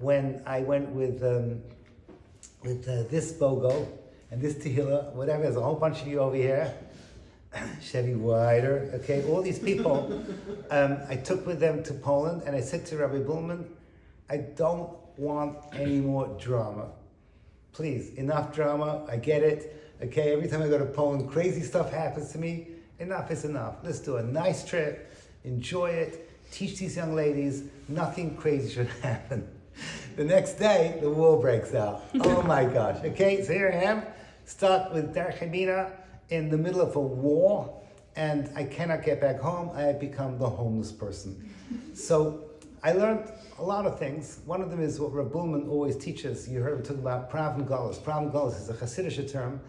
when I went with this Bogo and this Tehillah, whatever, there's a whole bunch of you over here, Chevy Wider, okay, all these people, I took with them to Poland, and I said to Rabbi Bullman, I don't want any more drama. Please, enough drama, I get it, okay, every time I go to Poland, crazy stuff happens to me, enough is enough. Let's do a nice trip, enjoy it, teach these young ladies, nothing crazy should happen. The next day, the war breaks out. Oh my gosh, okay, so here I am, stuck with Derek Hamina in the middle of a war, and I cannot get back home. I have become the homeless person. So I learned a lot of things. One of them is what Rav Bullman always teaches. You heard him talk about Prav and Golos. Prav and Golos is a Hasidic term,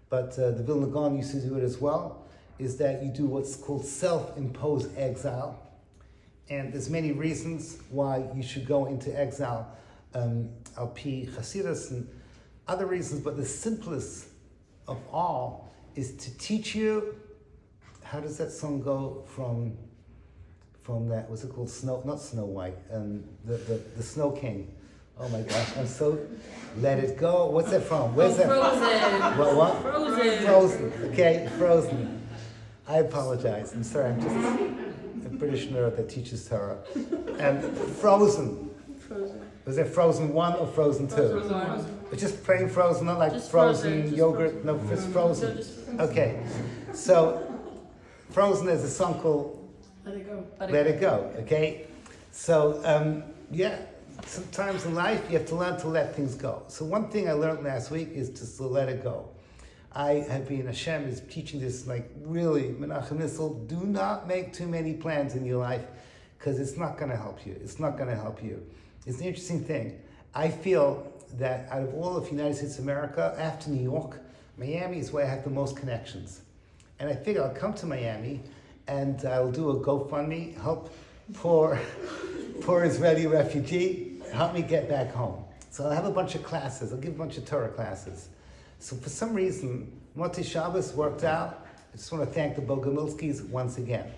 but the Vilna Gaon used to do it as well, is that you do what's called self-imposed exile. And there's many reasons why you should go into exile, al-pi Hasidus and other reasons, but the simplest of all is to teach you, how does that song go from that, what's it called, not Snow White, the Snow King. Oh my gosh, I'm so, Let It Go, what's that from? Where's that? Frozen. What? Frozen. Okay, Frozen. I apologize, I'm sorry, I'm just a British nerd that teaches Torah. And Frozen. Was it Frozen 1 or Frozen 2? Frozen 1. It's just plain Frozen, not like Just frozen Frozen, yogurt, just no, just Frozen. No, just Frozen. Okay, so Frozen, there's a song called Let It Go. Let It Go, okay? So, yeah, sometimes in life you have to learn to let things go. So one thing I learned last week is just to let it go. I have been, Hashem is teaching this, like, really, Menachem Nissel, do not make too many plans in your life, because it's not going to help you. It's not going to help you. It's an interesting thing. I feel that out of all of the United States of America, after New York, Miami is where I have the most connections. And I figure I'll come to Miami and I'll do a GoFundMe, help poor Israeli refugee, help me get back home. So I'll have a bunch of classes, I'll give a bunch of Torah classes. So for some reason, Motzai Shabbos worked out. I just want to thank the Bogomilskys once again.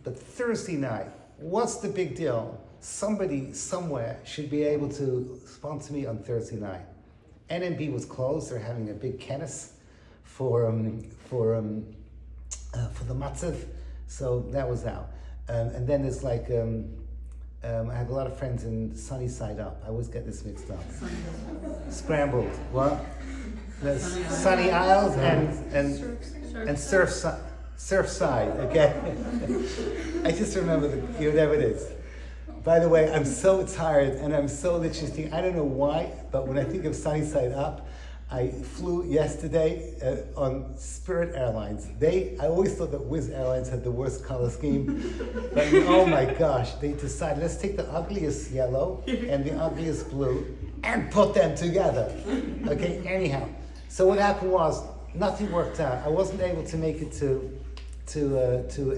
But Thursday night, what's the big deal? Somebody somewhere should be able to sponsor me on Thursday night. NMB was closed. They're having a big kenes for the matzav, so that was out. And then there's like I have a lot of friends in Sunny Side Up. I always get this mixed up. Scrambled. What? There's Sunny Isles and Surfside. Okay. I just remember whatever it is. By the way, I'm so tired and I'm so literally, I don't know why, but when I think of Sunny Side Up, I flew yesterday on Spirit Airlines. I always thought that Wizz Airlines had the worst color scheme, but oh my gosh, they decided, let's take the ugliest yellow and the ugliest blue and put them together. Okay, anyhow. So what happened was, nothing worked out. I wasn't able to make it to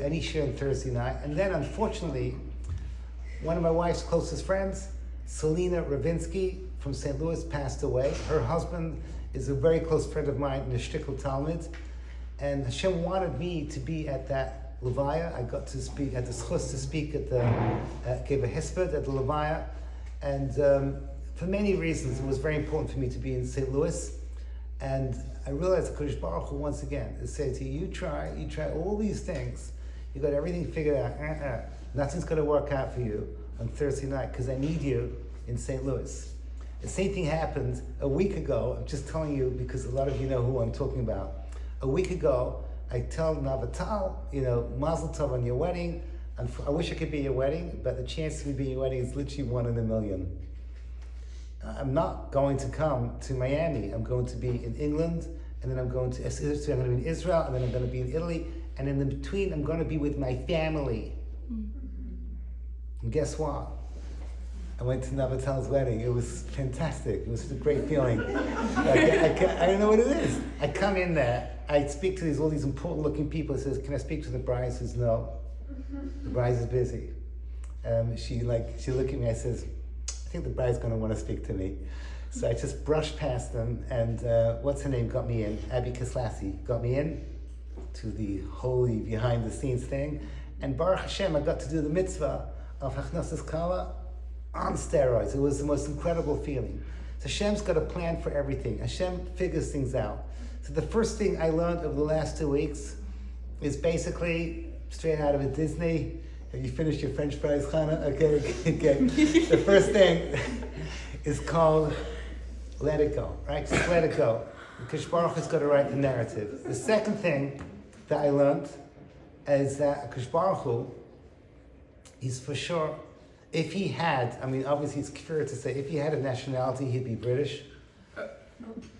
any share on Thursday night, and then unfortunately, one of my wife's closest friends, Selena Ravinsky from St. Louis, passed away. Her husband is a very close friend of mine in the Shtickle Talmud, and Hashem wanted me to be at that Levaya. I got to speak, had the schus to speak at gave a hisped at the Levaya, and for many reasons it was very important for me to be in St. Louis. And I realized Kodesh Baruch Hu once again is saying to you, you try all these things, you got everything figured out, nothing's going to work out for you on Thursday night because I need you in St. Louis. The same thing happened a week ago. I'm just telling you because a lot of you know who I'm talking about. A week ago, I tell Navatal, Mazel Tov on your wedding. And I wish I could be at your wedding, but the chance to be at your wedding is literally 1 in a million. I'm not going to come to Miami. I'm going to be in England, and then I'm going to be in Israel, and then I'm going to be in Italy, and in the between, I'm going to be with my family. And guess what? I went to Navatal's wedding. It was fantastic. It was a great feeling. I don't know what it is. I come in there. I speak to all these important-looking people. It says, "Can I speak to the bride?" She says, "No. The bride is busy." She looked at me. I says, "I think the bride's going to want to speak to me." So I just brushed past them, and what's her name got me in? Abby Kislassi got me in to the holy behind-the-scenes thing. And Baruch Hashem, I got to do the mitzvah of Hachnasas Kala on steroids. It was the most incredible feeling. So Hashem's got a plan for everything. Hashem figures things out. So the first thing I learned over the last 2 weeks is basically straight out of a Disney. Have you finished your French fries, Chana? Okay. The first thing is called let it go, right? Just let it go. Because Baruch has got to write the narrative. The second thing that I learned is that Akash Baruch Hu, he's for sure, if he had, I mean, obviously it's fair to say, if he had a nationality, he'd be British.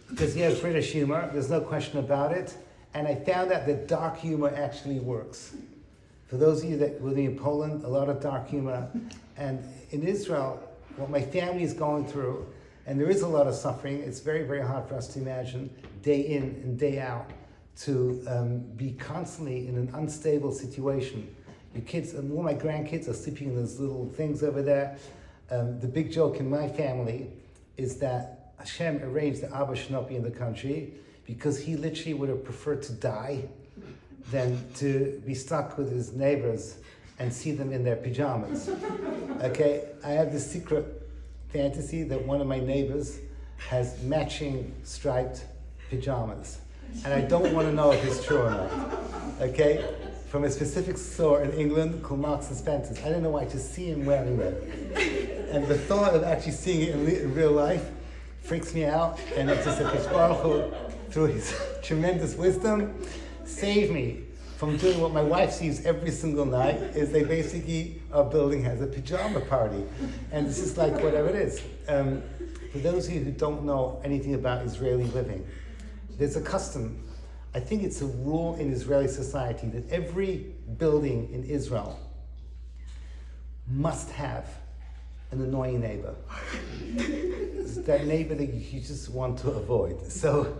Because he has British humor, there's no question about it. And I found out that dark humor actually works. For those of you that live in Poland, a lot of dark humor. And in Israel, what my family is going through, and there is a lot of suffering, it's very, very hard for us to imagine, day in and day out, to be constantly in an unstable situation. Your kids, and all my grandkids are sleeping in those little things over there. The big joke in my family is that Hashem arranged that Abba should not be in the country because he literally would have preferred to die than to be stuck with his neighbors and see them in their pajamas. Okay, I have this secret fantasy that one of my neighbors has matching striped pajamas. And I don't want to know if it's true or not. Okay? From a specific store in England called Marks and Spencer's. I don't know why, I just see him wearing them. And the thought of actually seeing it in real life freaks me out. And it's just a Baruch Hu, through his tremendous wisdom, saved me from doing what my wife sees every single night, is they basically are building has a pajama party. And it's just like whatever it is. For those of you who don't know anything about Israeli living, there's a custom, I think it's a rule in Israeli society, that every building in Israel must have an annoying neighbor. It's that neighbor that you just want to avoid. So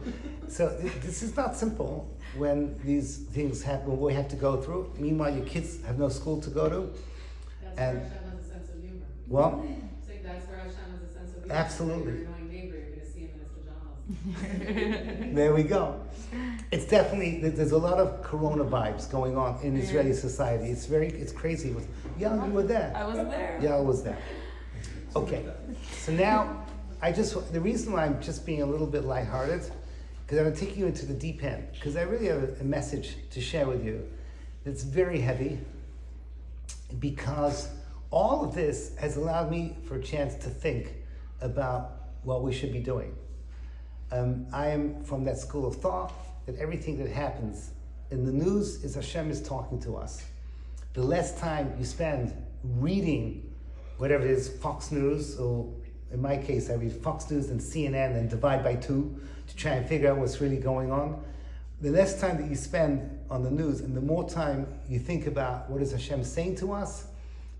this is not simple when these things happen, what we have to go through. Meanwhile, your kids have no school to go to. That's And where Hashem has a sense of humor. Well, So that's where Hashem has a sense of humor. Absolutely. Your annoying neighbor, you're going to see him in his pajamas. there we go. It's definitely, there's a lot of Corona vibes going on in Israeli society. It's crazy. Yael, you were there. I was there. Yael was there. Okay, so now, the reason why I'm just being a little bit lighthearted, because I'm going to take you into the deep end, because I really have a message to share with you that's very heavy, because all of this has allowed me for a chance to think about what we should be doing. I am from that school of thought that everything that happens in the news is Hashem is talking to us. The less time you spend reading whatever it is, Fox News, or in my case, I read Fox News and CNN and divide by 2 to try and figure out what's really going on. The less time that you spend on the news and the more time you think about what is Hashem saying to us,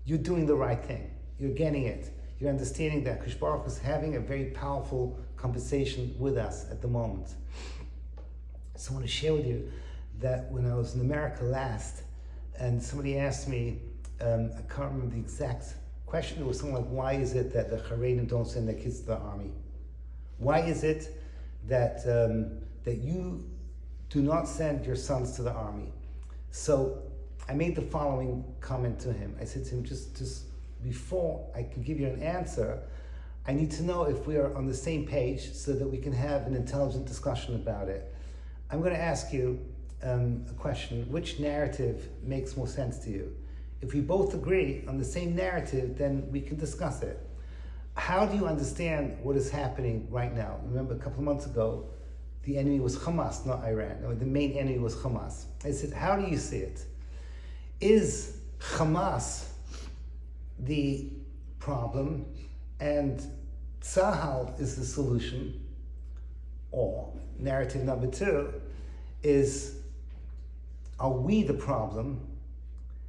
you're doing the right thing. You're getting it. You're understanding that Akash Baruch Hu is having a very powerful conversation with us at the moment. So I want to share with you that when I was in America last, and somebody asked me, I can't remember the exact question, it was something like, why is it that the Haredim don't send their kids to the army? Why is it that that you do not send your sons to the army? So I made the following comment to him. I said to him, just before I can give you an answer, I need to know if we are on the same page so that we can have an intelligent discussion about it. I'm going to ask you a question. Which narrative makes more sense to you? If we both agree on the same narrative, then we can discuss it. How do you understand what is happening right now? Remember, a couple of months ago, the enemy was Hamas, not Iran. Or the main enemy was Hamas. I said, how do you see it? Is Hamas the problem and Tzahal is the solution? Or narrative number 2 is, are we the problem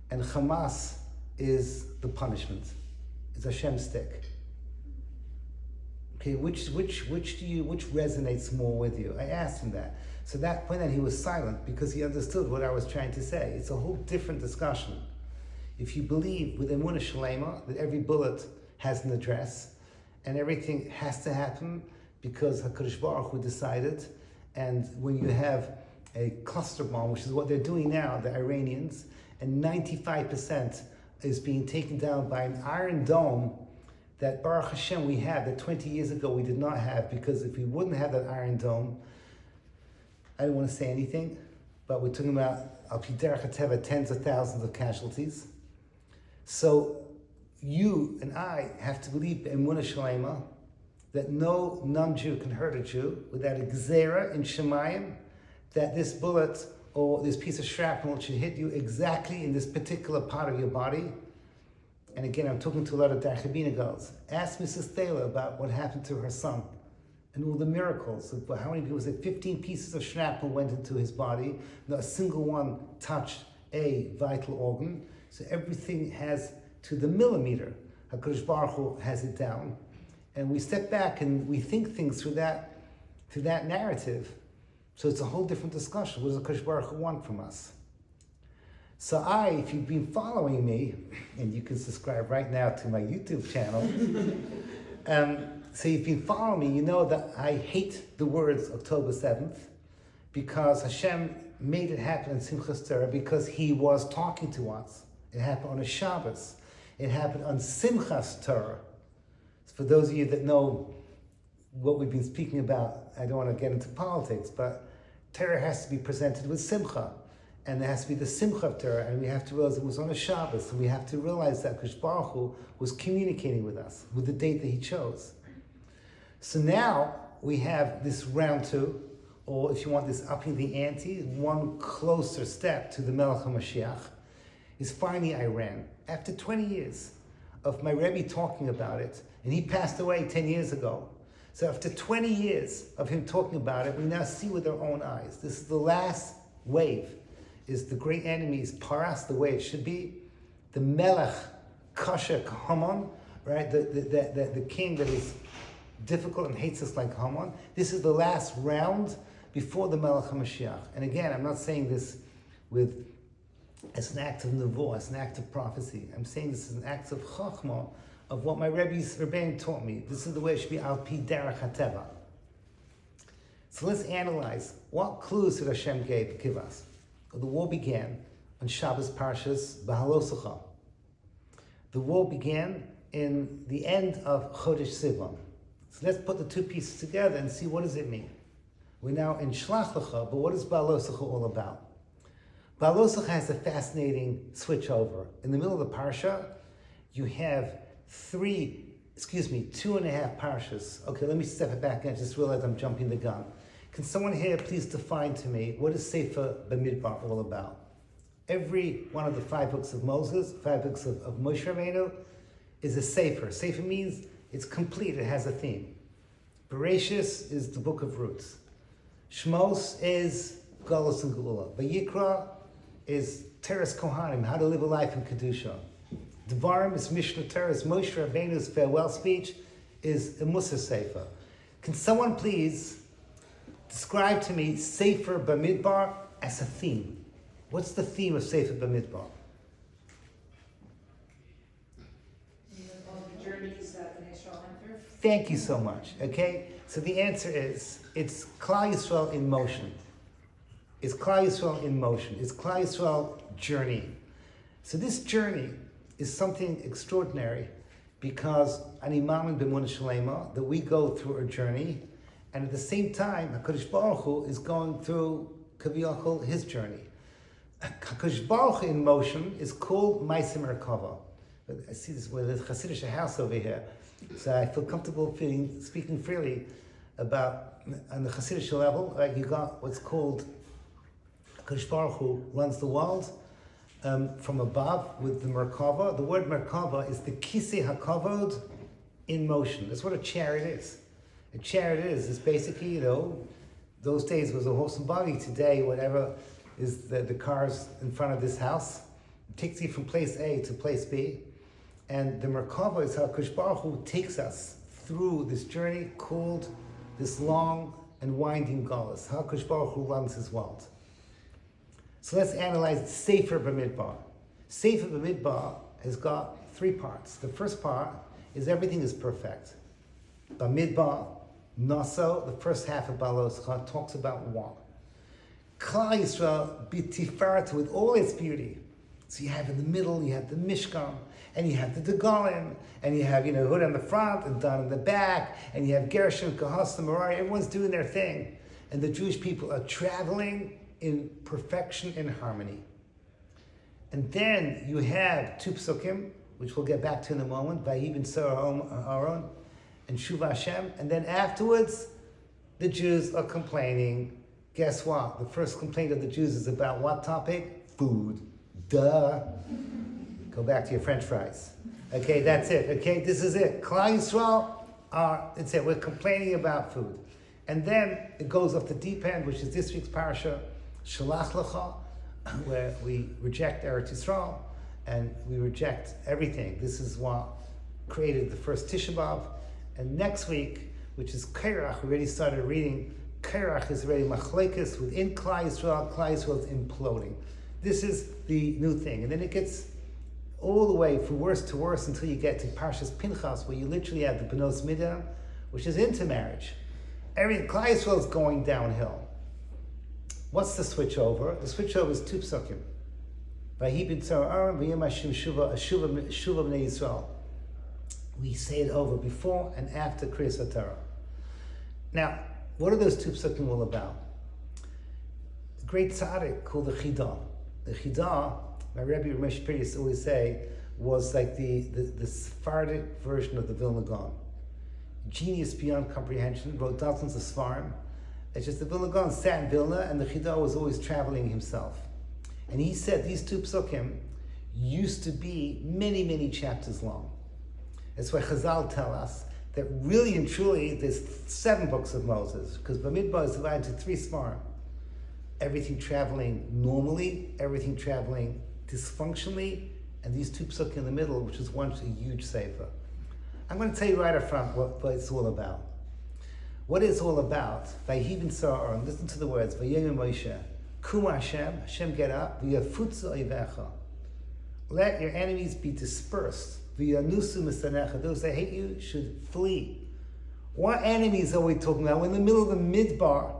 and Hamas is the punishment? It's Hashem's stick. Okay, which resonates more with you? I asked him that. So that point then he was silent because he understood what I was trying to say. It's a whole different discussion. If you believe with Emunah Shalema that every bullet has an address and everything has to happen because HaKadosh Baruch Hu decided, and when you have a cluster bomb, which is what they're doing now, the Iranians, and 95% is being taken down by an Iron Dome that Baruch Hashem we have that 20 years ago we did not have, because if we wouldn't have that Iron Dome, I don't want to say anything, but we're talking about Al Pi Derech HaTeva, tens of thousands of casualties. So you and I have to believe in Emunah Shalema that no non-Jew can hurt a Jew without a gzera in Shemayim, that this bullet or this piece of shrapnel should hit you exactly in this particular part of your body. And again, I'm talking to a lot of Darchabina girls. Ask Mrs. Thaler about what happened to her son and all the miracles. Of how many people said 15 pieces of shrapnel went into his body, not a single one touched a vital organ. So everything has to the millimeter. HaKadosh Baruch Hu has it down. And we step back and we think things through that narrative. So it's a whole different discussion. What does HaKadosh Baruch Hu want from us? So if you've been following me, and you can subscribe right now to my YouTube channel, so you've been following me, you know that I hate the words October 7th, because Hashem made it happen in Simchas Torah, because He was talking to us. It happened on a Shabbos. It happened on Simchas Torah. So for those of you that know what we've been speaking about, I don't want to get into politics, but Torah has to be presented with Simcha. And there has to be the Simcha of Torah, and we have to realize it was on a Shabbos, and we have to realize that Kadosh Baruch Hu was communicating with us with the date that He chose. So now we have this round two, or if you want this upping the ante, one closer step to the Melech HaMashiach, is finally Iran. After 20 years of my Rebbe talking about it, and he passed away 10 years ago. So after 20 years of him talking about it, we now see with our own eyes. This is the last wave. Is the great enemy is Paras, the way it should be. The Melech Kasher Haman, right? The king that is difficult and hates us like Haman. This is the last round before the Melech HaMashiach. And again, I'm not saying this as an act of nevuah, as an act of prophecy. I'm saying this as an act of chachma, of what my Rebbe's taught me. This is the way it should be Al Pi Derech HaTeva. So let's analyze what clues did Hashem give us. The war began on Shabbos Parshas Behaalosecha. The war began in the end of Chodesh Sivan. So let's put the two pieces together and see what does it mean. We're now in Shelach, but what is Behaalosecha all about? Behaalosecha has a fascinating switch over. In the middle of the parsha, you have 2.5 parshas. Okay, let me step it back and I just realized I'm jumping the gun. Can someone here please define to me what is Sefer Bamidbar all about? Every one of the 5 books of Moses, 5 books of Moshe Rabbeinu, is a Sefer. Sefer means it's complete, it has a theme. Bereshis is the book of roots. Shmos is Galus and Geula. Vayikra is Teres Kohanim, how to live a life in Kedusha. Devarim is Mishnah Torah, is Moshe Rabbeinu's farewell speech, is a Musa Sefer. Can someone please describe to me Sefer Bamidbar as a theme? What's the theme of Sefer Bamidbar? All the journeys that the Israel went through. Thank you so much. Okay, so the answer is it's Klal Yisrael in motion. It's Klal Yisrael in motion. It's Klal Yisrael journey. So this journey is something extraordinary because ani mamin b'emunah shalema, that we go through a journey, and at the same time, HaKadosh Baruch Hu is going through Kaviyachol, his journey. HaKadosh Baruch Hu in motion is called Ma'aseh Merkava. I see this with a Hasidic house over here, so I feel comfortable speaking freely about, on the Hasidic level, right, you got what's called HaKadosh Baruch Hu runs the world from above with the Merkava. The word Merkava is the Kisei HaKavod in motion. That's what a chariot is. A chariot is basically, those days was a horse and buggy. Today, whatever is the cars in front of this house, it takes you from place A to place B. And the Merkava is how HaKadosh Baruch Hu takes us through this journey called this long and winding galus. How HaKadosh Baruch Hu runs his world. So let's analyze Sefer Bamidbar. Sefer Bamidbar has got 3 parts. The first part is everything is perfect. Bamidbar, Naso, the first half of Behaalosecha, talks about what? Klal Yisrael b'tifarat, with all its beauty. So you have in the middle, you have the Mishkan, and you have the Degalim, and you have, Hood on the front and Don in the back, and you have Gershon, Kahas, Merari, everyone's doing their thing. And the Jewish people are traveling in perfection and harmony. And then you have two psukim, which we'll get back to in a moment, Vayi ben Aaron and Shuva Hashem. And then afterwards, the Jews are complaining. Guess what? The first complaint of the Jews is about what topic? Food. Duh. Go back to your French fries. Okay, that's it. Okay, this is it. Klal Yisrael, it's it. We're complaining about food. And then it goes off the deep end, which is this week's parasha, Shelach Lecha, where we reject Eretz Yisrael and we reject everything. This is what created the first Tisha B'Av. And next week, which is Kairach, we already started reading. Kairach is already machlekes within Klal Yisrael. Klal Yisrael is imploding. This is the new thing. And then it gets all the way from worse to worse until you get to Parshas Pinchas, where you literally have the Benos Midah, which is intermarriage. Klal Yisrael is going downhill. What's the switch over? The switch over is two psukim. Vayi ben Aaron, v'yem Hashem shuva b'nei Yisrael. We say it over before and after Kriyas HaTorah. Now, what are those two psukim all about? A great tzaddik called the Chidah. The Chidah, my Rebbe Rav Moshe Shapira used to always say, was like the Sephardic version of the Vilna Gaon. Genius beyond comprehension, wrote dozens of Svarim. It's just the Vilna Gaon sat in Vilna, and the Chidah was always traveling himself. And he said these two psukim used to be many, many chapters long. That's why Chazal tell us that really and truly there's 7 books of Moses, because Bamidbar is divided into 3 Svarim. Everything traveling normally, everything traveling dysfunctionally, and these 2 psukim in the middle, which was once a huge sefer. I'm going to tell you right up front what it's all about. What it's all about, Vayi ben Aaron, listen to the words, Vayi Moshe, Kuma Hashem, get up, V'yafutzu oivecha. Let your enemies be dispersed. V'yanusu misanecha, those that hate you should flee. What enemies are we talking about? We're in the middle of the midbar.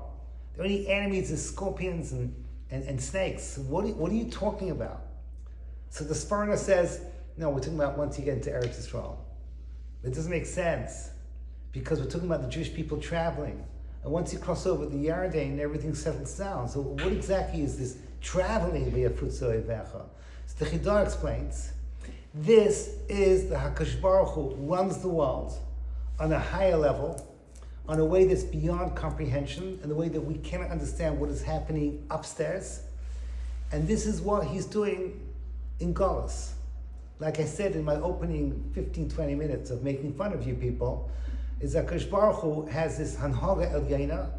The only enemies are scorpions and snakes. What are you talking about? So the Sparna says, no, we're talking about once you get into Eretz Yisrael. It doesn't make sense, because we're talking about the Jewish people traveling. And once you cross over the Yarden, everything settles down. So what exactly is this traveling via Futso Evecha? So the Chidah explains, this is the HaKadosh Baruch Hu runs the world on a higher level, on a way that's beyond comprehension, in a way that we cannot understand what is happening upstairs. And this is what he's doing in Golus. Like I said in my opening 15-20 minutes of making fun of you people, is that HaKadosh Baruch Hu has this Hanhaga Elyena,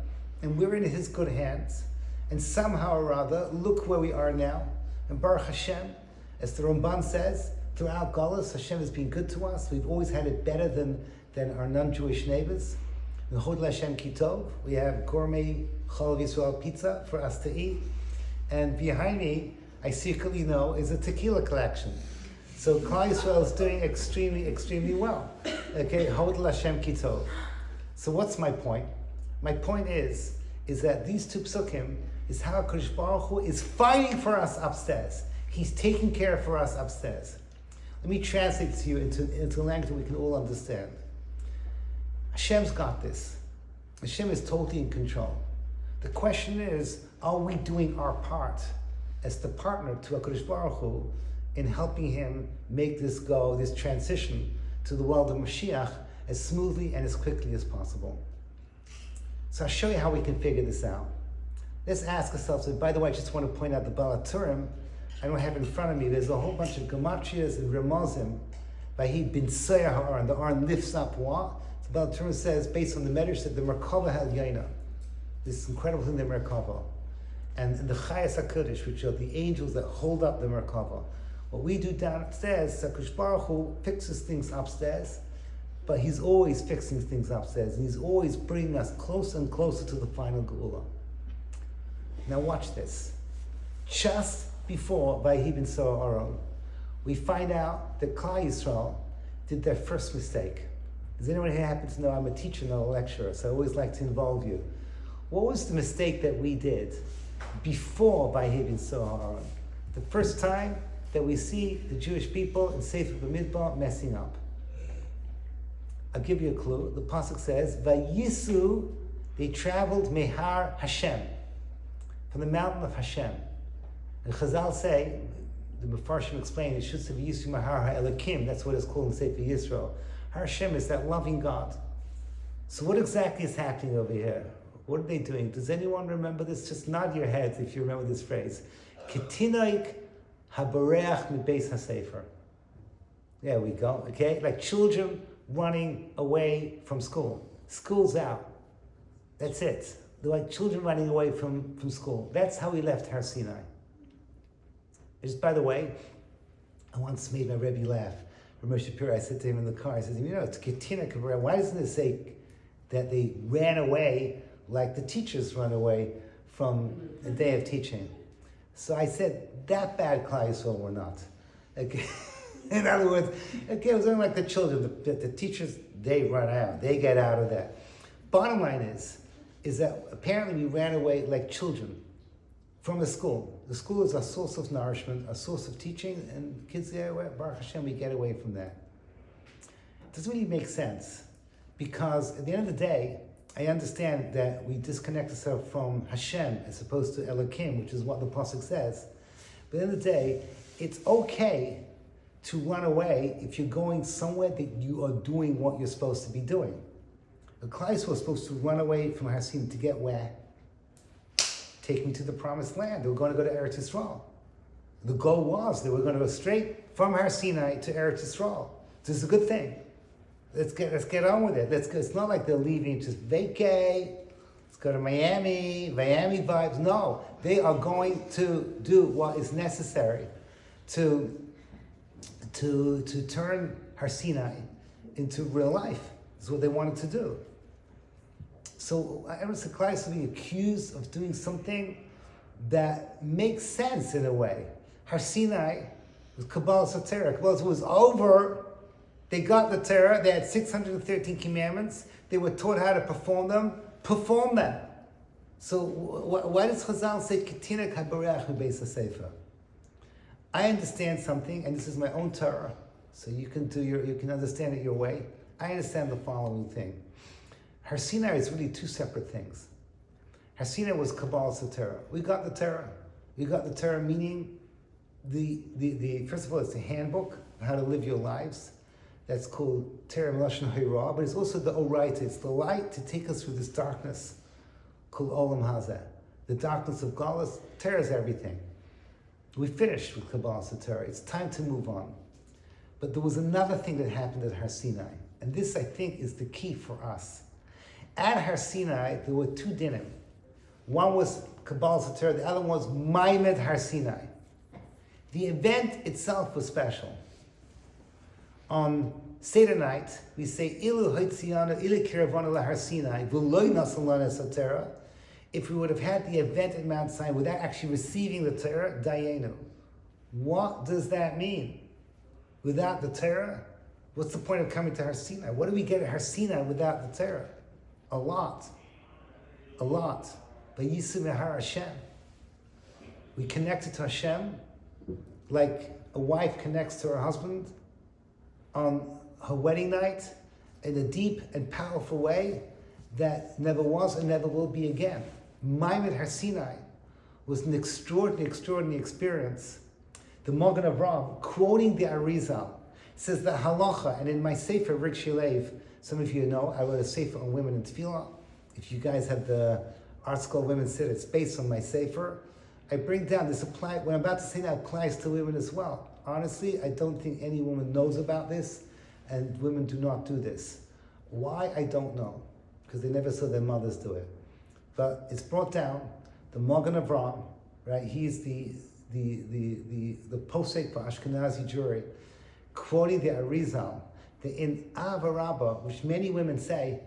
and we're in his good hands. And somehow or other, look where we are now. And Baruch Hashem, as the Ramban says, throughout Golus, Hashem has been good to us. We've always had it better than our non-Jewish neighbors. In Chod Hashem Kitov, we have gourmet Chol Yisrael pizza for us to eat. And behind me, I secretly know, is a tequila collection. So Klal Yisrael is doing extremely, extremely well. Okay, Hodel Hashem Kitov. So what's my point? My point is that these 2 psukim is how HaKadosh Baruch Hu is fighting for us upstairs. He's taking care for us upstairs. Let me translate to you into a language that we can all understand. Hashem's got this. Hashem is totally in control. The question is, are we doing our part as the partner to HaKadosh Baruch Hu in helping him make this transition to the world of Mashiach as smoothly and as quickly as possible? So I'll show you how we can figure this out. Let's ask ourselves, and by the way, I just want to point out the Balaturim. I don't have it in front of me. There's a whole bunch of gematrias and remozim. Vahi bin Soyer ha'aron. The aron lifts up what? The Balaturim says, based on the Medrash, that the Merkava hel yaina. This incredible thing, the Merkava. And the Chayas HaKodesh, which are the angels that hold up the Merkava. What we do downstairs, HaKadosh Baruch Hu fixes things upstairs, but he's always fixing things upstairs, and he's always bringing us closer and closer to the final Geula. Now watch this. Just before Vayi ben Aaron, we find out that Klal Yisrael did their first mistake. Does anyone here happen to know I'm a teacher, not a lecturer, so I always like to involve you. What was the mistake that we did before Vayi ben Aaron? The first time that we see the Jewish people in Sefer B'Midbar messing up. I'll give you a clue. The pasuk says, "Vayisu," they traveled mehar Hashem, from the mountain of Hashem. And Chazal say, the Mefarshim explain, it should say "Vayisu mehar ha'elakim." That's what it's called in Sefer Yisrael. Har Hashem is that loving God. So what exactly is happening over here? What are they doing? Does anyone remember this? Just nod your heads if you remember this phrase. Ketinoik habareach mibeis hasefer. There we go. Okay, like children running away from school. School's out. That's it. They're like children running away from school. That's how we left Har Sinai. Just by the way, I once made my Rebbe laugh. Rav Moshe Shapira, I said to him in the car, I said, it's Ketina Kabara. Why doesn't it say that they ran away like the teachers run away from the day of teaching? So I said, that bad Klal Yisrael were not. Okay. In other words, okay, it was only like the children, the teachers, they run out, they get out of that. Bottom line is that apparently we ran away like children from the school. The school is a source of nourishment, a source of teaching, and kids get away, Baruch Hashem, we get away from that. It doesn't really make sense, because at the end of the day, I understand that we disconnect ourselves from Hashem as opposed to Elokim, which is what the pasuk says. But at the end of the day, it's okay to run away if you're going somewhere that you are doing what you're supposed to be doing. The Klal Yisrael was supposed to run away from Har Sinai to get where? Take me to the promised land. They were going to go to Eretz Yisrael. The goal was they were going to go straight from Har Sinai to Eretz Yisrael. This is a good thing. Let's get on with it. It's not like they're leaving just vacay. Let's go to Miami vibes. No, they are going to do what is necessary to turn Har Sinai into real life. That's what they wanted to do. So I was surprised to be accused of doing something that makes sense in a way. Har Sinai was Kabbalas Torah. Kabbalas was over. They got the Torah. They had 613 commandments. They were taught how to perform them. Perform them. So why does Chazal say Ketina Kabareach Beis HaSefer? I understand something, and this is my own Torah, so you can understand it your way. I understand the following thing. Har Sinai is really two separate things. Har Sinai was Kabbalas Torah. We got the Torah. We got the Torah meaning the first of all, it's a handbook on how to live your lives. That's called Torah Melashon Hairah, but it's also the Oraita. It's the light to take us through this darkness called Olam Hazeh. The darkness of Galus. Torah is everything. We finished with Kabbalas Torah. It's time to move on. But there was another thing that happened at Har Sinai, and this, I think, is the key for us. At Har Sinai, there were two dinim. One was Kabbalas Torah, the other one was Maimed Har Sinai. The event itself was special. On Seder night, we say, Ilu Hoitzianu, Ilu Kiravanu La Har Sinai, V'loi Nasalana Satera. If we would have had the event at Mount Sinai without actually receiving the Torah, Dayenu. What does that mean? Without the Torah, what's the point of coming to Har Sinai? What do we get at Har Sinai without the Torah? A lot. Vayisu mehar Hashem. We connected to Hashem like a wife connects to her husband on her wedding night in a deep and powerful way that never was and never will be again. Maimed Har Sinai was an extraordinary experience. The Magen Avraham, quoting the Arizal, says that halacha, and in my sefer Rik Shilev, some of you know, I wrote a sefer on women in tefillah. If you guys have the Art School Women Sit, it's based on my sefer. I bring down this apply. What I'm about to say now applies to women as well. Honestly, I don't think any woman knows about this, and women do not do this. Why, I don't know, because they never saw their mothers do it. But it's brought down. The Magen Avraham, right? He's the posek for Ashkenazi Jewry, quoting the Arizal, that in Ahava Rabbah, which many women say,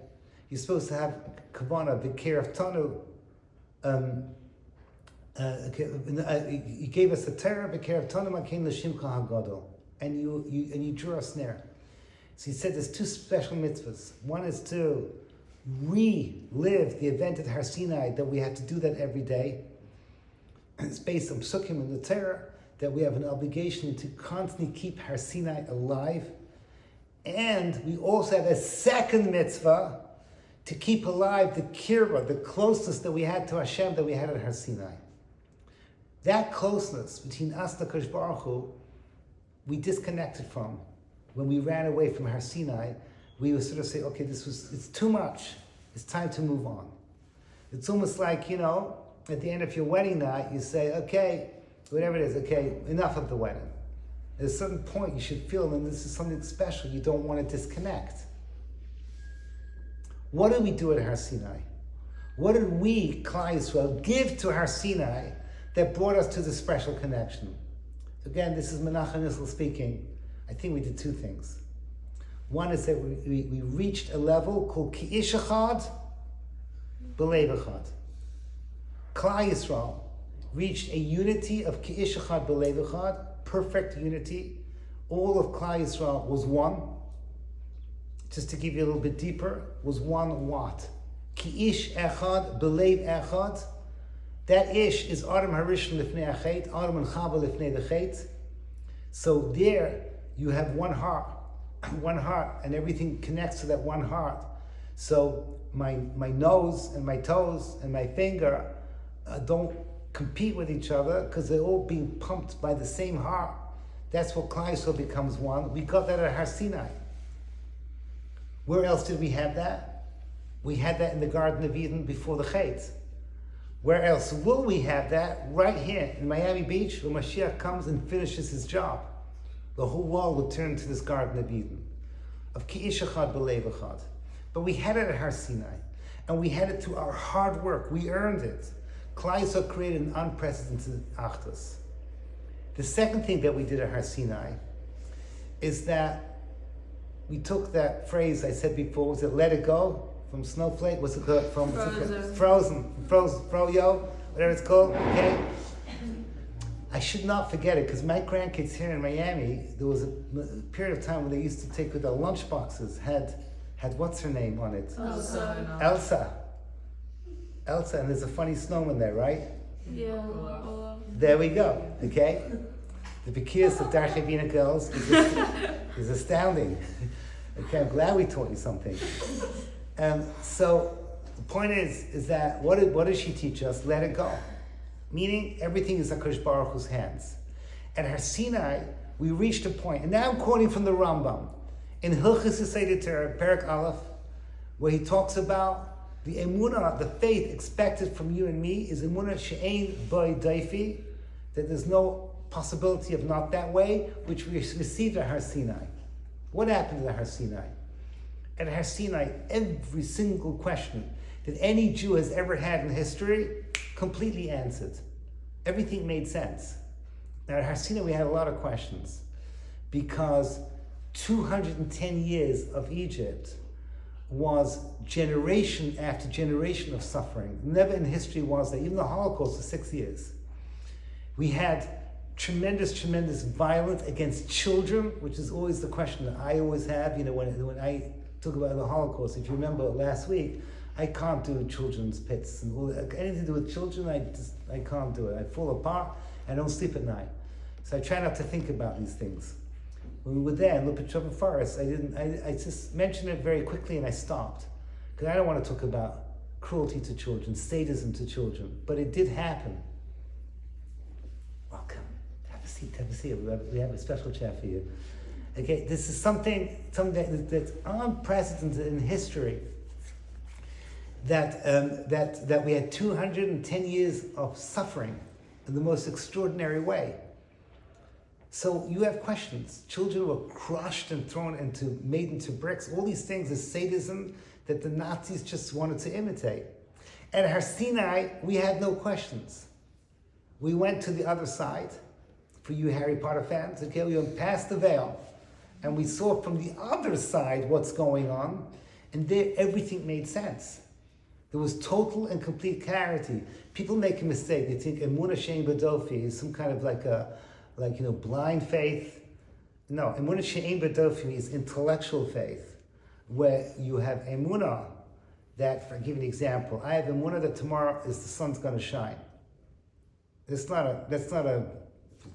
you're supposed to have kavanah, the care of tanu. You gave us the Torah, the care of tanu makein l'shimcha hagadol, and you drew us near. So he said there's two special mitzvahs. One is to relive the event at Har Sinai, that we have to do that every day. And it's based on psukim in the Torah. that we have an obligation to constantly keep Har Sinai alive. And we also have a second mitzvah to keep alive the kirah, the closeness that we had to Hashem, that we had at Har Sinai. That closeness between us and HaKadosh Baruch Hu, we disconnected from. When we ran away from Har Sinai, we would sort of say, okay, it's too much. It's time to move on. It's almost like, at the end of your wedding night, you say, okay, whatever it is, okay, enough of the wedding. At a certain point, you should feel that this is something special. You don't want to disconnect. What did we do at Har Sinai? What did we, Klal Yisrael, give to Har Sinai that brought us to this special connection? Again, this is Menachem Issel speaking. I think we did two things. One is that we reached a level called Ki Ish Echad, B'Lev Echad. Klal Yisrael reached a unity of Ki Ish Echad, B'Lev Echad, perfect unity. All of Klal Yisrael was one. Just to give you a little bit deeper, was one what? Ki Ish Echad, B'Lev Echad. That Ish is Adam Harishon Lifnei Achet, Adam and Chava Lifnei the Chet. So there you have one heart, and everything connects to that one heart. So my nose and my toes and my finger don't compete with each other because they're all being pumped by the same heart. That's what Klal Yisrael becomes one. We got that at Har Sinai. Where else did we have that? We had that in the Garden of Eden before the Chet. Where else will we have that? Right here in Miami Beach, when Mashiach comes and finishes his job. The whole world will turn to this Garden of Eden, of Ki Ish Echad B'Lev Echad. But we had it at Har Sinai, and we had it through our hard work. We earned it. Klal Yisrael created an unprecedented Achdus. The second thing that we did at Har Sinai is that we took that phrase I said before, was it let it go? From snowflake? What's it called? From frozen, froyo, whatever it's called, okay? I should not forget it, because my grandkids here in Miami, there was a period of time when they used to take with their lunch boxes, had what's her name on it? Elsa, and there's a funny snowman there, right? Yeah. There we go, okay? The Bekias of Darchei Bina girls is astounding. Okay, I'm glad we taught you something. So the point is that what does she teach us? Let it go. Meaning everything is HaKadosh Baruch Hu's hands. At Har Sinai, we reached a point, and now I'm quoting from the Rambam, in Hilchos Yesodei Torah, Perek Aleph, where he talks about the emunah, the faith expected from you and me is emunah she'ein boi daifi, that there's no possibility of not that way, which we received at Har Sinai. What happened at Har Sinai? At Har Sinai, every single question that any Jew has ever had in history, completely answered. Everything made sense. Now at Har Sinai we had a lot of questions because 210 years of Egypt was generation after generation of suffering. Never in history was that. Even the Holocaust was 6 years. We had tremendous violence against children, which is always the question that I always have. When I talk about the Holocaust, if you remember last week, I can't do children's pits and anything to do with children. I can't do it. I fall apart. I don't sleep at night. So I try not to think about these things. When we were there in Lupitchova Forest, I just mentioned it very quickly and I stopped because I don't want to talk about cruelty to children, sadism to children, but it did happen. Welcome. Have a seat. We have a special chair for you. Okay, this is something that's unprecedented in history. That we had 210 years of suffering in the most extraordinary way. So you have questions. Children were crushed and made into bricks. All these things is sadism that the Nazis just wanted to imitate. At Har Sinai, we had no questions. We went to the other side. For you Harry Potter fans, okay, we went past the veil, and we saw from the other side what's going on, and there everything made sense. There was total and complete clarity. People make a mistake. They think emunah she'ein b'dofi is some kind of blind faith. No, emunah she'ein b'dofi is intellectual faith, where you have emunah that, for give an example, I have emunah that tomorrow the sun's going to shine. That's not a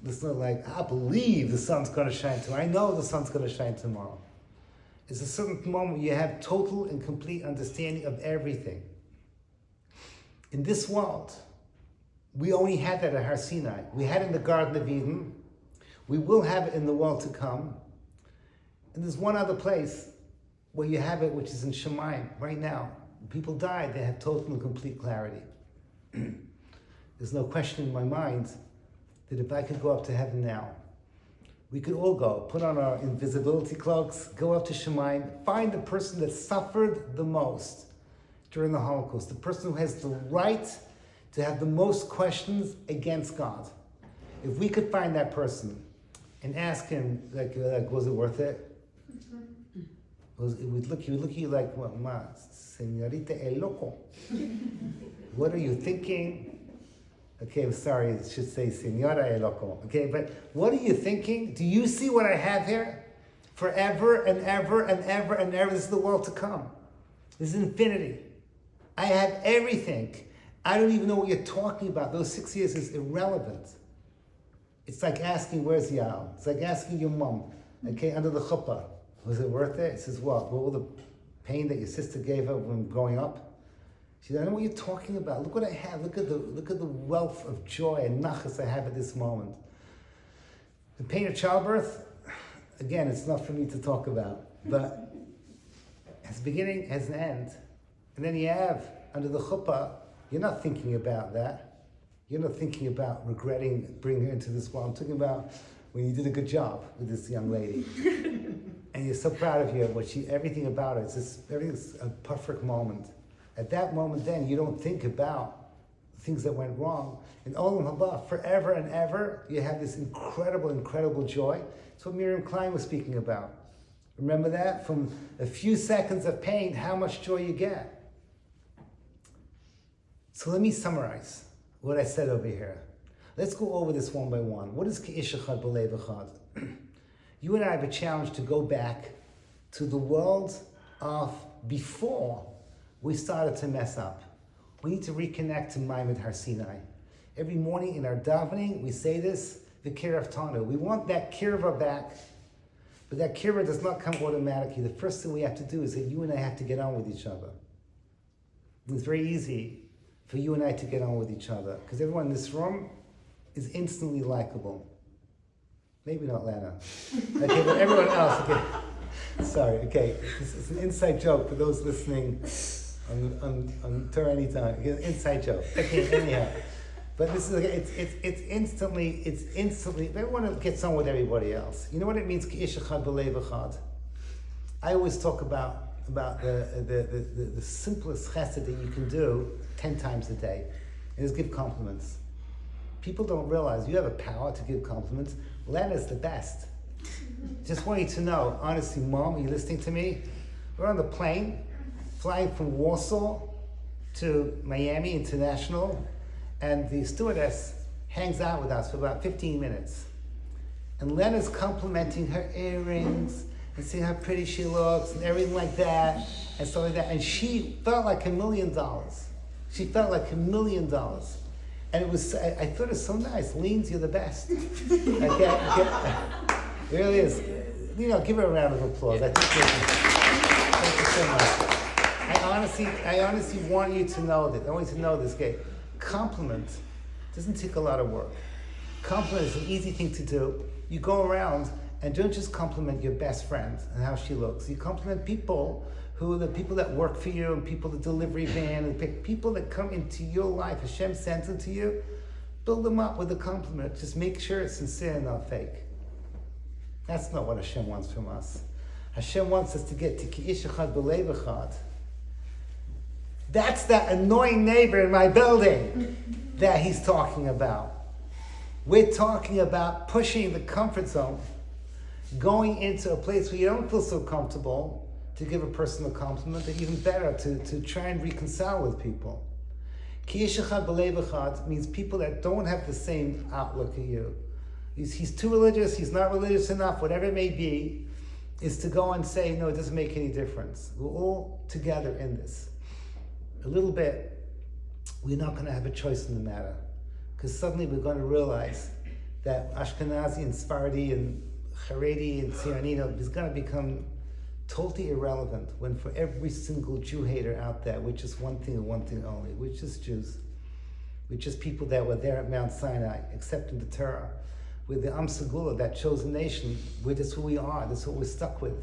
It's not like, I believe the sun's going to shine tomorrow. I know the sun's going to shine tomorrow. It's a certain moment you have total and complete understanding of everything. In this world, we only had that at Har Sinai. We had it in the Garden of Eden. We will have it in the world to come. And there's one other place where you have it, which is in Shemayim, right now. When people die, they have total and complete clarity. There's no question in my mind that if I could go up to heaven now, we could all go, put on our invisibility cloaks, go up to Shemayim, find the person that suffered the most during the Holocaust, the person who has the right to have the most questions against God. If we could find that person and ask him, like was it worth it? He would look at you like, well, señorita el loco. What are you thinking? Okay, I'm sorry, I should say señora el loco. Okay, but what are you thinking? Do you see what I have here? Forever and ever and ever and ever. This is the world to come. This is infinity. I have everything. I don't even know what you're talking about. Those 6 years is irrelevant. It's like asking, where's Yael? It's like asking your mom, okay, under the chuppah, was it worth it? It says, what? All the pain that your sister gave her when growing up? She said, I know what you're talking about. Look what I have. Look at the wealth of joy and nachas I have at this moment. The pain of childbirth, again, it's not for me to talk about, but has a beginning, has an end. And then you have, under the chuppah, you're not thinking about that. You're not thinking about regretting bringing her into this world. I'm talking about when you did a good job with this young lady. And you're so proud of her, everything about her, everything's a perfect moment. At that moment then, you don't think about things that went wrong. In Olam Haba, forever and ever, you have this incredible, incredible joy. It's what Miriam Klein was speaking about. Remember that? From a few seconds of pain, how much joy you get. So let me summarize what I said over here. Let's go over this one by one. What is Ki'ish Echad B'Lev Echad? You and I have a challenge to go back to the world of before we started to mess up. We need to reconnect to Maimed Har Sinai. Every morning in our davening, we say this, the Kirov Tanu. We want that Kirva back, but that Kirva does not come automatically. The first thing we have to do is that you and I have to get on with each other. It's very easy for you and I to get on with each other, because everyone in this room is instantly likable. Maybe not Lana. Okay, but everyone else, okay. Sorry, okay. It's an inside joke for those listening on Torah Anytime. Inside joke. Okay, anyhow. But this is it's instantly everyone gets on with everybody else. You know what it means, Ki'ish Echad B'Lev Echad? I always talk about the simplest chesed that you can do 10 times a day, and is give compliments. People don't realize you have a power to give compliments. Lena's the best. Just want you to know, honestly, Mom, are you listening to me? We're on the plane, flying from Warsaw to Miami International, and the stewardess hangs out with us for about 15 minutes. And Lena's complimenting her earrings, and seeing how pretty she looks, and everything like that, and stuff like that. And she felt like $1 million. She felt like $1 million. And it was, I thought it was so nice. Leans, you're the best. Okay. It really is. You know, give her a round of applause. I think thank you so much. I honestly want you to know that. I want you to know this, okay? Compliment doesn't take a lot of work. Compliment is an easy thing to do. You go around and don't just compliment your best friend and how she looks. You compliment people who are the people that work for you, and people, the delivery van, and people that come into your life. Hashem sends them to you. Build them up with a compliment. Just make sure it's sincere and not fake. That's not what Hashem wants from us. Hashem wants us to get to Ki'ish Echad B'Lev Echad. That's that annoying neighbor in my building that he's talking about. We're talking about pushing the comfort zone, going into a place where you don't feel so comfortable to give a person a compliment, but even better, to try and reconcile with people. Ki'ish Echad B'Lev Echad means people that don't have the same outlook as you. He's too religious, he's not religious enough, whatever it may be, is to go and say, no, it doesn't make any difference. We're all together in this. A little bit, we're not going to have a choice in the matter, because suddenly we're going to realize that Ashkenazi and Sephardi and Haredi and Tzionino is going to become totally irrelevant when for every single Jew hater out there, which is one thing and one thing only, which is Jews, which is people that were there at Mount Sinai, accepting the Torah, with the Am Segula, that chosen nation, that's who we are, that's what we're stuck with.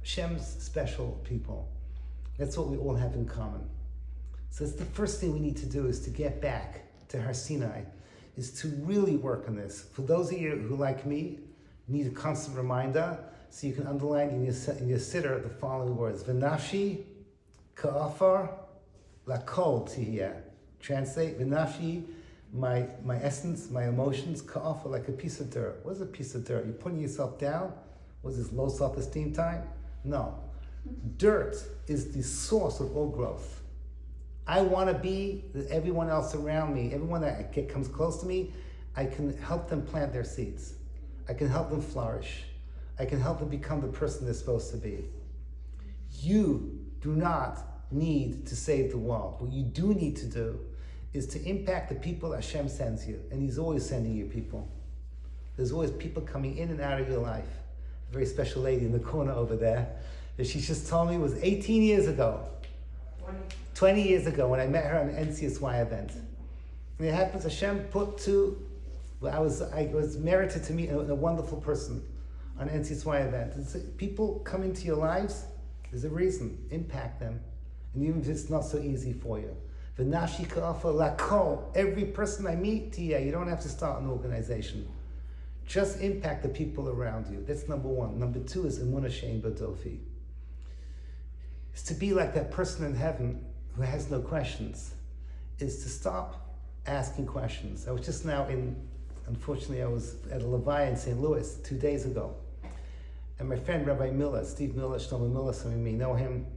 Hashem's special people. That's what we all have in common. So it's the first thing we need to do is to get back to Har Sinai, is to really work on this. For those of you who, like me, need a constant reminder, so you can underline in your siddur the following words. V'nafshi ka'afar lakol tihiyah. Translate, v'nafshi, my essence, my emotions, ka'afar, like a piece of dirt. What is a piece of dirt? You're putting yourself down? Was this low self-esteem time? No. Dirt is the source of all growth. I want to be everyone else around me, everyone that comes close to me, I can help them plant their seeds. I can help them flourish. I can help them become the person they're supposed to be. You do not need to save the world. What you do need to do is to impact the people Hashem sends you. And He's always sending you people. There's always people coming in and out of your life. A very special lady in the corner over there, that she just told me was 18 years ago. 20 years ago when I met her on an NCSY event. And it happens, Hashem I was merited to meet a wonderful person on an NCSY event. And so people come into your lives, there's a reason, impact them. And even if it's not so easy for you. V'nafshi ka'afar lakol, every person I meet, you don't have to start an organization. Just impact the people around you. That's number one. Number two is emunah she'ein bo dofi. It's to be like that person in heaven who has no questions. Is to stop asking questions. I was just now unfortunately I was at a Levaya in St. Louis 2 days ago. And my friend Rabbi Miller, Steve Miller, Shlomo Miller, some of you may know him,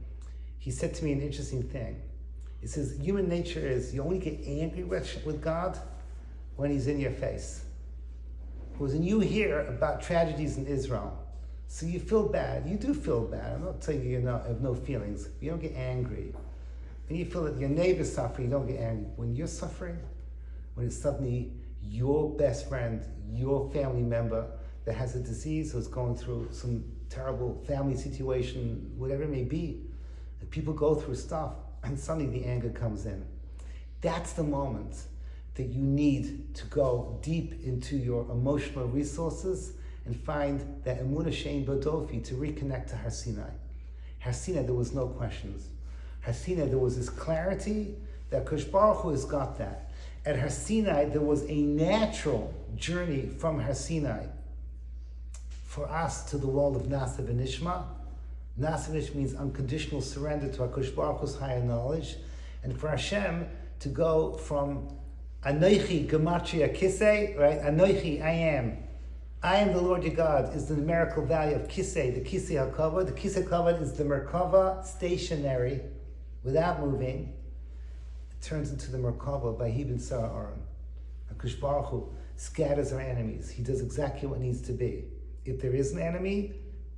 he said to me an interesting thing. He says, human nature is you only get angry with God when He's in your face. Because when you hear about tragedies in Israel, so you feel bad. You do feel bad. I'm not telling you have no feelings. You don't get angry. When you feel that your neighbor's suffering, you don't get angry. When you're suffering, when it's suddenly your best friend, your family member that has a disease, who's going through some terrible family situation, whatever it may be, and people go through stuff, and suddenly the anger comes in. That's the moment that you need to go deep into your emotional resources and find that emunah she'ein bo dofi, to reconnect to Har Sinai. Har Sinai, there was no questions. Har Sinai, there was this clarity that Kosh Baruch Hu has got that. At Har Sinai, there was a natural journey from Har Sinai for us to the world of Nasa v'Nishma. Nasa v'Nishma means unconditional surrender to HaKadosh Baruch Hu's higher knowledge, and for Hashem to go from Anoichi Gematria Kisei, right? Anoichi, I am the Lord your God, is the numerical value of Kisei, the Kisei HaKavod. The Kisei HaKavod is the Merkava, stationary, without moving. It turns into the Merkava by Hibin Sarah Aaron. HaKadosh Baruch Hu scatters our enemies. He does exactly what needs to be. If there is an enemy,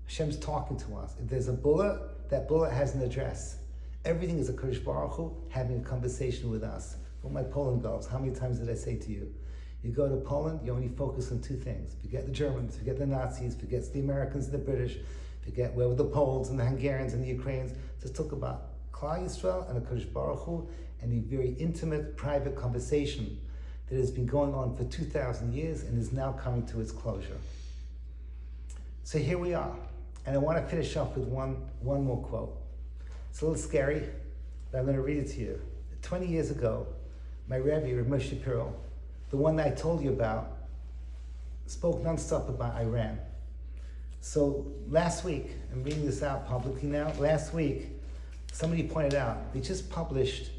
Hashem's talking to us. If there's a bullet, that bullet has an address. Everything is a HaKadosh Baruch Hu having a conversation with us. For my Poland goes, how many times did I say to you, you go to Poland, you only focus on two things. Forget the Germans, forget the Nazis, forget the Americans and the British, forget where were the Poles and the Hungarians and the Ukrainians. Just talk about Klal Yisrael and HaKadosh Baruch Hu and a very intimate, private conversation that has been going on for 2,000 years and is now coming to its closure. So here we are. And I want to finish off with one more quote. It's a little scary, but I'm going to read it to you. 20 years ago, my Rebbe, Rav Moshe Shapira, the one that I told you about, spoke nonstop about Iran. So last week, I'm reading this out publicly now, last week, somebody pointed out, they just published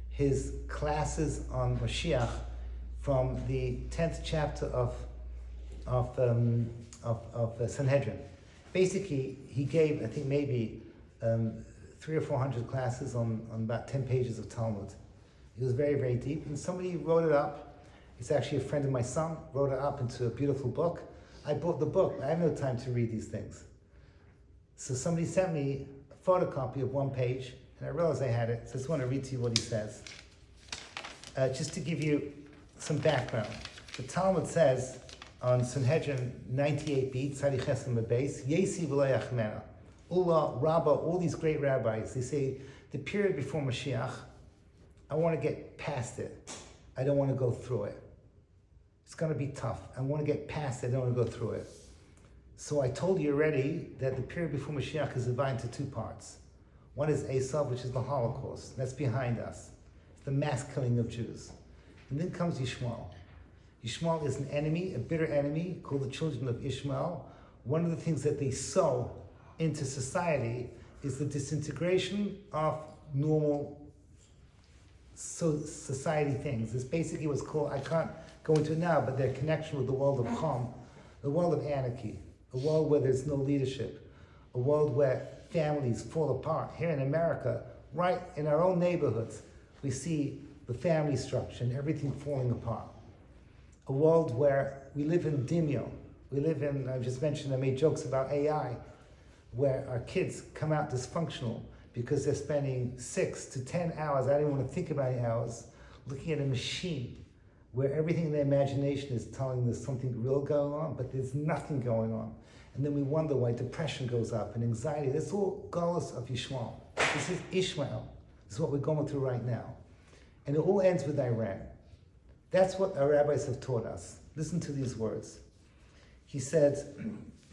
his classes on Mashiach from the 10th chapter of Sanhedrin. Basically, he gave, I think maybe 300 or 400 classes on about 10 pages of Talmud. It was very, very deep, and somebody wrote it up. It's actually a friend of my son, wrote it up into a beautiful book. I bought the book. I have no time to read these things. So somebody sent me a photocopy of one page, and I realized I had it, so I just want to read to you what he says. Just to give you some background. The Talmud says on Sanhedrin 98b, Tzadi Chesed Beis, Yesi v'lo yachmena. Ullah, Rabbah, all these great rabbis, they say, the period before Mashiach, I want to get past it. I don't want to go through it. It's going to be tough. I want to get past it. I don't want to go through it. So I told you already that the period before Mashiach is divided into two parts. One is Esav, which is the Holocaust. That's behind us. It's the mass killing of Jews. And then comes Yishmael. Yishmael is an enemy, a bitter enemy, called the children of Ishmael. One of the things that they sow into society is the disintegration of normal society things. It's basically what's called, I can't go into it now, but their connection with the world of Chum, the world of anarchy, a world where there's no leadership, a world where families fall apart. Here in America, right in our own neighborhoods, we see the family structure and everything falling apart. A world where we live in Dimyo. We live in, I just mentioned, I made jokes about AI, where our kids come out dysfunctional because they're spending 6 to 10 hours, I don't even want to think about any hours, looking at a machine where everything in their imagination is telling them there's something real going on, but there's nothing going on. And then we wonder why depression goes up and anxiety. That's all galus of Yishmael. This is Ishmael. This is what we're going through right now. And it all ends with Iran. That's what our rabbis have taught us. Listen to these words. He said,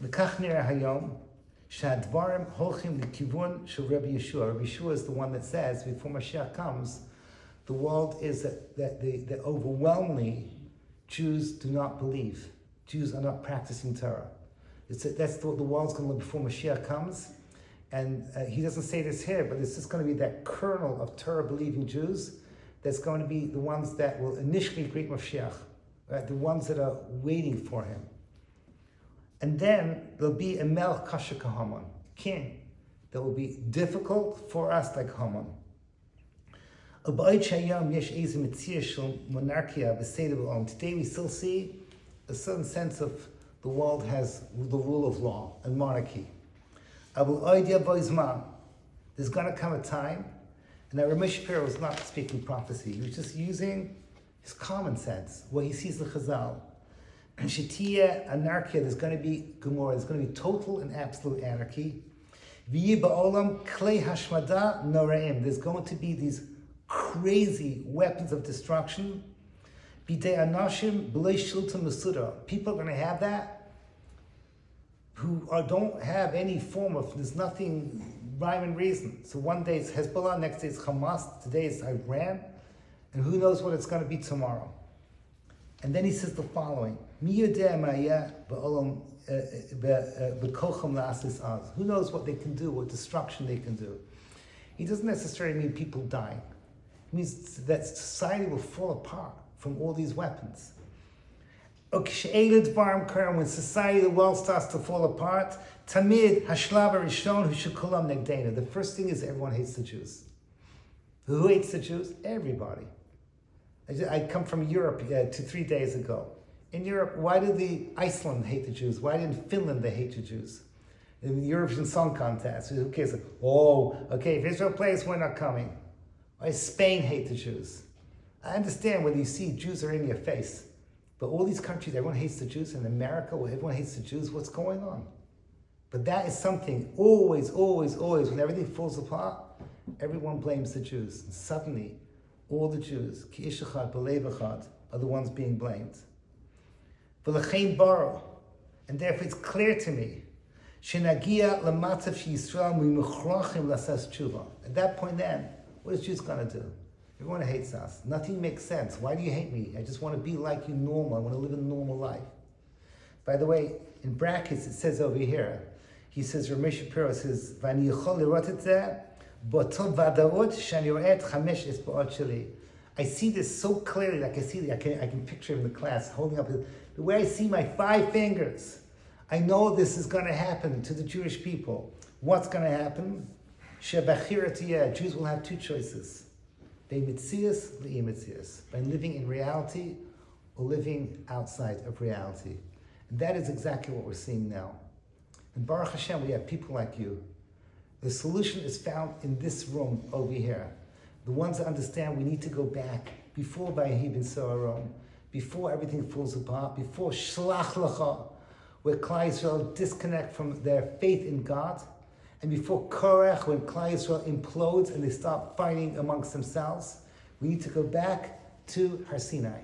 "L'kach nireh hayom sha'advarim holchim l'kivun shel Rabbi Yeshua." Rabbi Yeshua is the one that says, before Mashiach comes, the world is that overwhelmingly Jews do not believe. Jews are not practicing Torah. That's what the world's going to look before Mashiach comes. And he doesn't say this here, but it's just going to be that kernel of Torah-believing Jews that's going to be the ones that will initially greet Mashiach, right? The ones that are waiting for him. And then there'll be a melech kasher kahaman, king, that will be difficult for us like Haman. Today we still see a certain sense of the world has the rule of law and monarchy. There's going to come a time, and Rav Moshe Shapira was not speaking prophecy, he was just using his common sense, what he sees the Chazal. And Shetiya anarchia, there's going to be Gomorrah, there's going to be total and absolute anarchy. There's going to be these crazy weapons of destruction. People are going to have that who don't have any form of, there's nothing rhyme and reason. So one day it's Hezbollah, next day it's Hamas, today it's Iran, and who knows what it's going to be tomorrow. And then he says the following, who knows what they can do, what destruction they can do. He doesn't necessarily mean people dying. It means that society will fall apart from all these weapons. When society, the world starts to fall apart, the first thing is everyone hates the Jews. Who hates the Jews? Everybody. I come from Europe 3 days ago. In Europe, why did Iceland hate the Jews? Why didn't Finland they hate the Jews? In the Eurovision Song Contest, who cares? If Israel plays, we're not coming. Why does Spain hate the Jews? I understand when you see Jews are in your face, but all these countries, everyone hates the Jews. In America, where everyone hates the Jews, what's going on? But that is something, always, when everything falls apart, everyone blames the Jews. And suddenly, all the Jews, ki ish echad, b'lev echad, are the ones being blamed. V'lechein bara, and therefore it's clear to me, shenagia l'matzav sheYisrael mimichrachim l'asas tshuva. At that point then, what is Jews going to do? Everyone hates us. Nothing makes sense. Why do you hate me? I just want to be like you normal. I want to live a normal life. By the way, in brackets it says over here, he says, Rav Moshe Shapira says, V'ani yichol lirot et zeh, b'tol v'adaot shani ro'et chamesh esba'ot sheli. I see this so clearly, like I can picture him in the class holding up the way I see my 5 fingers. I know this is going to happen to the Jewish people. What's going to happen? Jews will have 2 choices. By living in reality or living outside of reality. And that is exactly what we're seeing now. And Baruch Hashem, we have people like you. The solution is found in this room over here. The ones that understand we need to go back before Vayehi ben Soharon, before everything falls apart, before Shelach Lecha, where Klal Yisrael disconnect from their faith in God, and before Korach, when Klal Yisrael implodes and they start fighting amongst themselves, we need to go back to Har Sinai.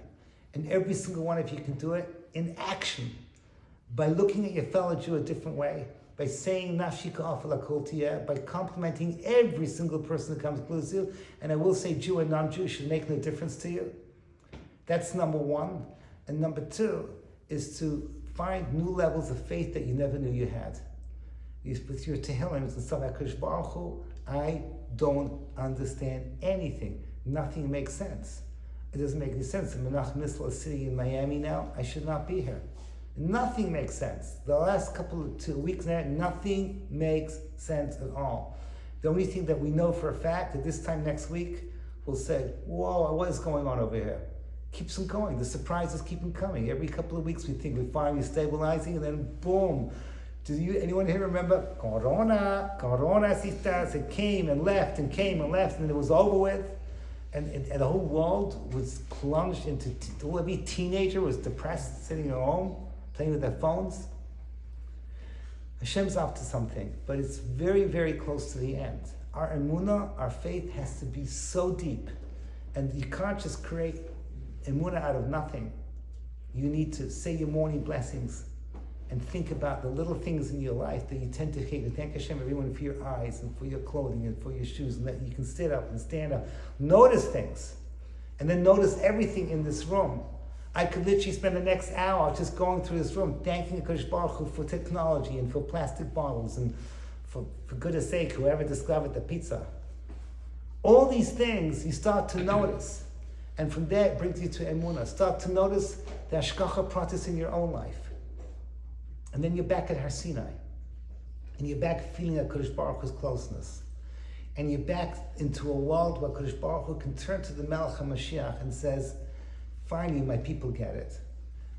And every single one of you can do it in action, by looking at your fellow Jew a different way, by saying Nafshi Ka'afal Kol Tiyeh, by complimenting every single person that comes close to you. And I will say Jew and non-Jew should make no difference to you. That's number one. And number two is to find new levels of faith that you never knew you had. With your Tehillim and stuff like HaKadosh Baruch Hu, I don't understand anything. Nothing makes sense. It doesn't make any sense. Menachem Nisla is sitting in Miami now. I should not be here. Nothing makes sense. The last couple of 2 weeks now, nothing makes sense at all. The only thing that we know for a fact that this time next week, we'll say, whoa, what is going on over here? Keeps on going. The surprises keep on coming. Every couple of weeks we think we're finally stabilizing, and then boom. Anyone here remember? Corona, sisters. It came and left and came and left, and it was over with. And the whole world was plunged into, every teenager was depressed, sitting at home, playing with their phones. Hashem's up to something, but it's very, very close to the end. Our emunah, our faith has to be so deep. And you can't just create emunah out of nothing. You need to say your morning blessings and think about the little things in your life that you tend to hate. And thank Hashem, everyone, for your eyes and for your clothing and for your shoes, and that you can sit up and stand up. Notice things. And then notice everything in this room. I could literally spend the next hour just going through this room, thanking HaKadosh Baruch Hu for technology and for plastic bottles and for goodness sake, whoever discovered the pizza. All these things you start to notice. And from there, it brings you to emunah. Start to notice the hashgacha pratis in your own life. And then you're back at Har Sinai. And you're back feeling HaKadosh Baruch Hu's closeness. And you're back into a world where HaKadosh Baruch Hu can turn to the Melech HaMashiach and says, finally, my people get it.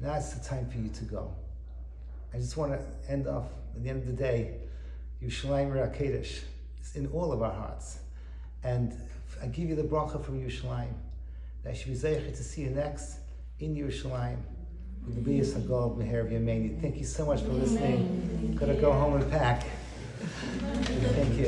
Now it's the time for you to go. I just want to end off, at the end of the day, Yerushalayim Rakedesh. It's in all of our hearts. And I give you the bracha from Yerushalayim. That I should be zeicher to see you next in Yerushalayim. Thank you so much for listening. Gotta go home and pack. Thank you.